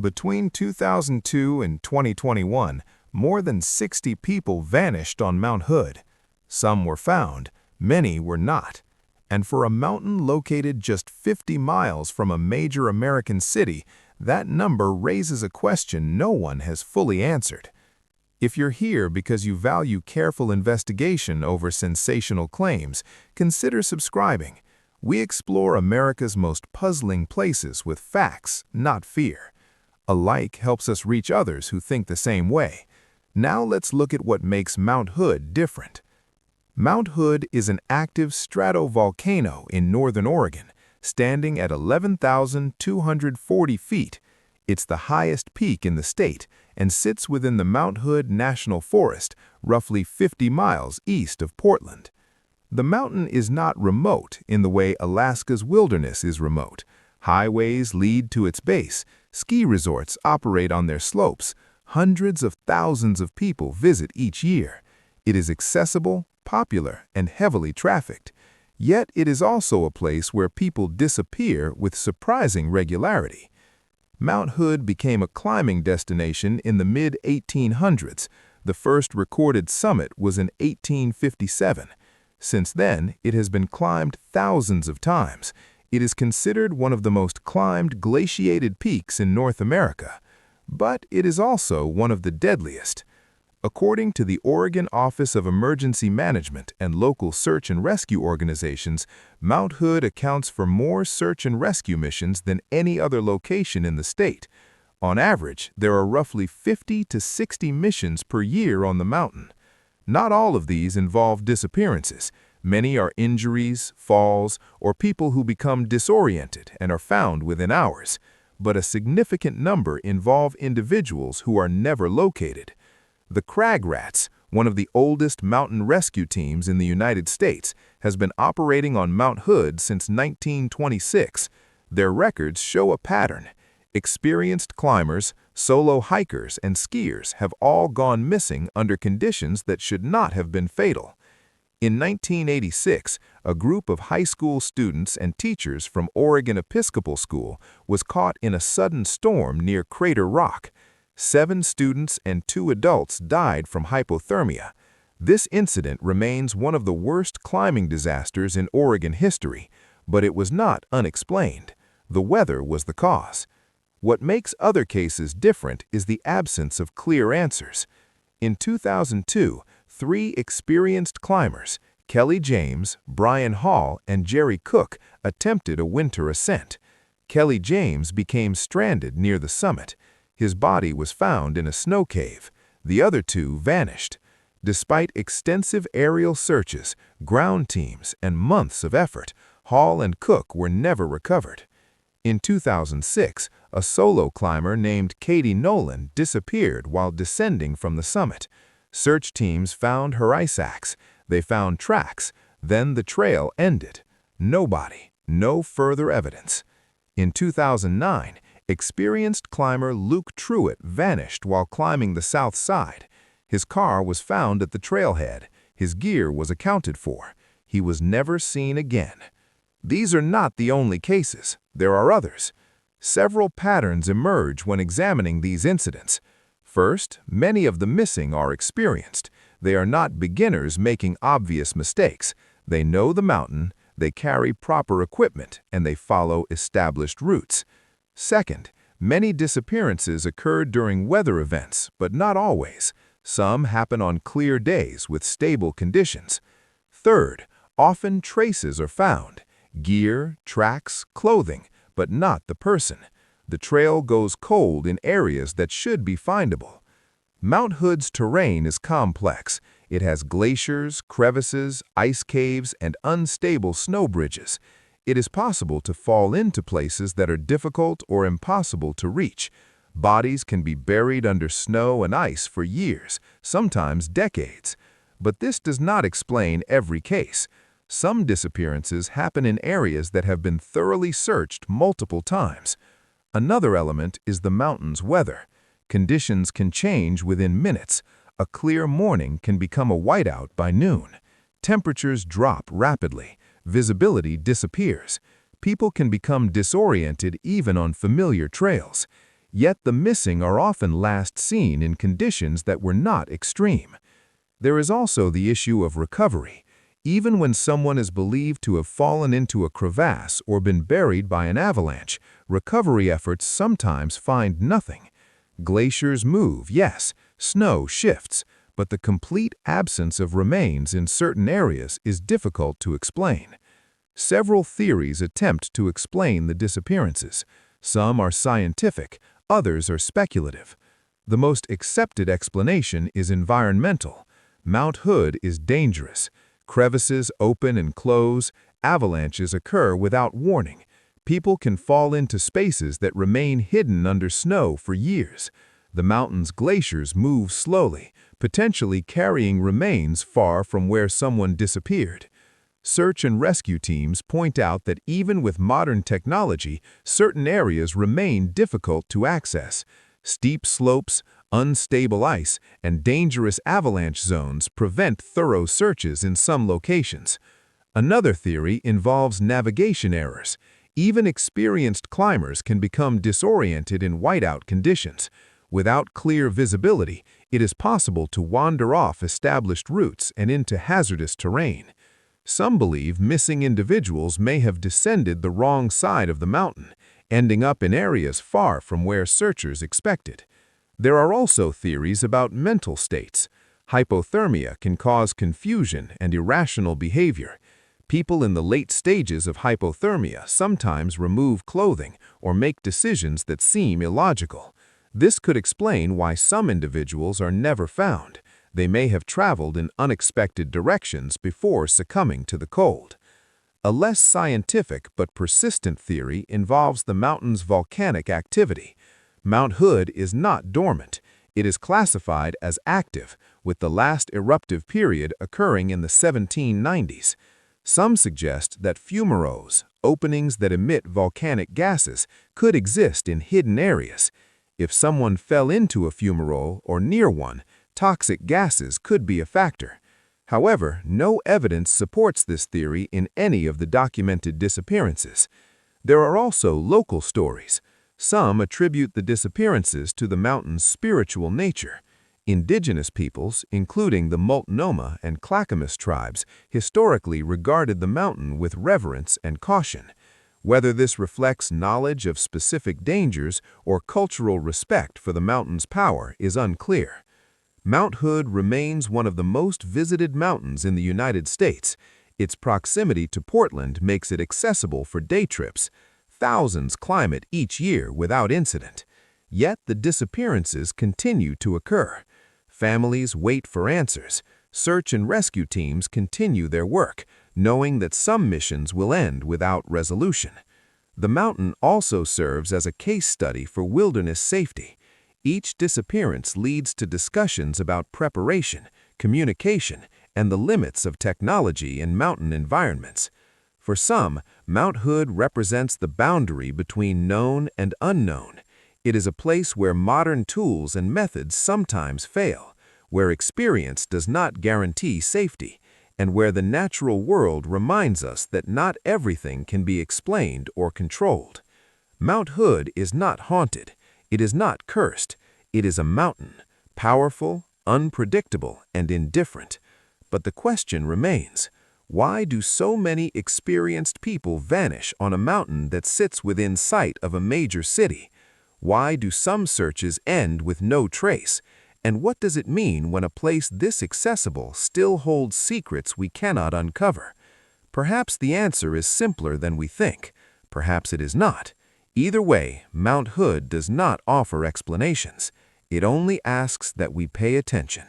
Between 2002 and 2021, more than 60 people vanished on Mount Hood. Some were found, many were not. And for a mountain located just 50 miles from a major American city, that number raises a question no one has fully answered. If you're here because you value careful investigation over sensational claims, consider subscribing. We explore America's most puzzling places with facts, not fear. A like helps us reach others who think the same way. Now let's look at what makes Mount Hood different. Mount Hood is an active stratovolcano in northern Oregon, standing at 11,240 feet. It's the highest peak in the state and sits within the Mount Hood National Forest, roughly 50 miles east of Portland. The mountain is not remote in the way Alaska's wilderness is remote. Highways lead to its base. Ski resorts operate on their slopes. Hundreds of thousands of people visit each year. It is accessible, popular, and heavily trafficked. Yet it is also a place where people disappear with surprising regularity. Mount Hood became a climbing destination in the mid-1800s. The first recorded summit was in 1857. Since then, it has been climbed thousands of times. It is considered one of the most climbed glaciated peaks in North America. But it is also one of the deadliest. According to the Oregon Office of Emergency Management and local search and rescue organizations, Mount Hood accounts for more search and rescue missions than any other location in the state. On average, there are roughly 50 to 60 missions per year on the mountain. Not all of these involve disappearances. Many are injuries, falls, or people who become disoriented and are found within hours. But a significant number involve individuals who are never located. The Crag Rats, one of the oldest mountain rescue teams in the United States, has been operating on Mount Hood since 1926. Their records show a pattern. Experienced climbers, solo hikers, and skiers have all gone missing under conditions that should not have been fatal. In 1986, a group of high school students and teachers from Oregon Episcopal School was caught in a sudden storm near Crater Rock. 7 students and 2 adults died from hypothermia. This incident remains one of the worst climbing disasters in Oregon history, but it was not unexplained. The weather was the cause. What makes other cases different is the absence of clear answers. In 2002, 3 experienced climbers, Kelly James, Brian Hall, and Jerry Cooke, attempted a winter ascent. Kelly James became stranded near the summit. His body was found in a snow cave. The other 2 vanished. Despite extensive aerial searches, ground teams, and months of effort, Hall and Cooke were never recovered. In 2006, a solo climber named Katie Nolan disappeared while descending from the summit. Search teams found her ice axe. They found tracks. Then the trail ended. Nobody, no further evidence. In 2009, experienced climber Luke Truitt vanished while climbing the south side. His car was found at the trailhead. His gear was accounted for. He was never seen again. These are not the only cases. There are others. Several patterns emerge when examining these incidents. First, many of the missing are experienced. They are not beginners making obvious mistakes. They know the mountain, they carry proper equipment, and they follow established routes. Second, many disappearances occur during weather events, but not always. Some happen on clear days with stable conditions. Third, often traces are found. Gear, tracks, clothing, but not the person. The trail goes cold in areas that should be findable. Mount Hood's terrain is complex. It has glaciers, crevices, ice caves, and unstable snow bridges. It is possible to fall into places that are difficult or impossible to reach. Bodies can be buried under snow and ice for years, sometimes decades. But this does not explain every case. Some disappearances happen in areas that have been thoroughly searched multiple times. Another element is the mountain's weather. Conditions can change within minutes. A clear morning can become a whiteout by noon. Temperatures drop rapidly. Visibility disappears. People can become disoriented even on familiar trails. Yet the missing are often last seen in conditions that were not extreme. There is also the issue of recovery. Even when someone is believed to have fallen into a crevasse or been buried by an avalanche, recovery efforts sometimes find nothing. Glaciers move, yes, snow shifts, but the complete absence of remains in certain areas is difficult to explain. Several theories attempt to explain the disappearances. Some are scientific, others are speculative. The most accepted explanation is environmental. Mount Hood is dangerous. Crevices open and close, avalanches occur without warning. People can fall into spaces that remain hidden under snow for years. The mountain's glaciers move slowly, potentially carrying remains far from where someone disappeared. Search and rescue teams point out that even with modern technology, certain areas remain difficult to access. Steep slopes, unstable ice, and dangerous avalanche zones prevent thorough searches in some locations. Another theory involves navigation errors. Even experienced climbers can become disoriented in whiteout conditions. Without clear visibility, it is possible to wander off established routes and into hazardous terrain. Some believe missing individuals may have descended the wrong side of the mountain, ending up in areas far from where searchers expected. There are also theories about mental states. Hypothermia can cause confusion and irrational behavior. People in the late stages of hypothermia sometimes remove clothing or make decisions that seem illogical. This could explain why some individuals are never found. They may have traveled in unexpected directions before succumbing to the cold. A less scientific but persistent theory involves the mountain's volcanic activity. Mount Hood is not dormant. It is classified as active, with the last eruptive period occurring in the 1790s. Some suggest that fumaroles, openings that emit volcanic gases, could exist in hidden areas. If someone fell into a fumarole or near one, toxic gases could be a factor. However, no evidence supports this theory in any of the documented disappearances. There are also local stories. Some attribute the disappearances to the mountain's spiritual nature. Indigenous peoples, including the Multnomah and Clackamas tribes, historically regarded the mountain with reverence and caution. Whether this reflects knowledge of specific dangers or cultural respect for the mountain's power is unclear. Mount Hood remains one of the most visited mountains in the United States. Its proximity to Portland makes it accessible for day trips. Thousands climb it each year without incident. Yet the disappearances continue to occur. Families wait for answers. Search and rescue teams continue their work, knowing that some missions will end without resolution. The mountain also serves as a case study for wilderness safety. Each disappearance leads to discussions about preparation, communication, and the limits of technology in mountain environments. For some, Mount Hood represents the boundary between known and unknown. It is a place where modern tools and methods sometimes fail, where experience does not guarantee safety, and where the natural world reminds us that not everything can be explained or controlled. Mount Hood is not haunted. It is not cursed. It is a mountain, powerful, unpredictable, and indifferent. But the question remains, why do so many experienced people vanish on a mountain that sits within sight of a major city? Why do some searches end with no trace? And what does it mean when a place this accessible still holds secrets we cannot uncover? Perhaps the answer is simpler than we think. Perhaps it is not. Either way, Mount Hood does not offer explanations. It only asks that we pay attention.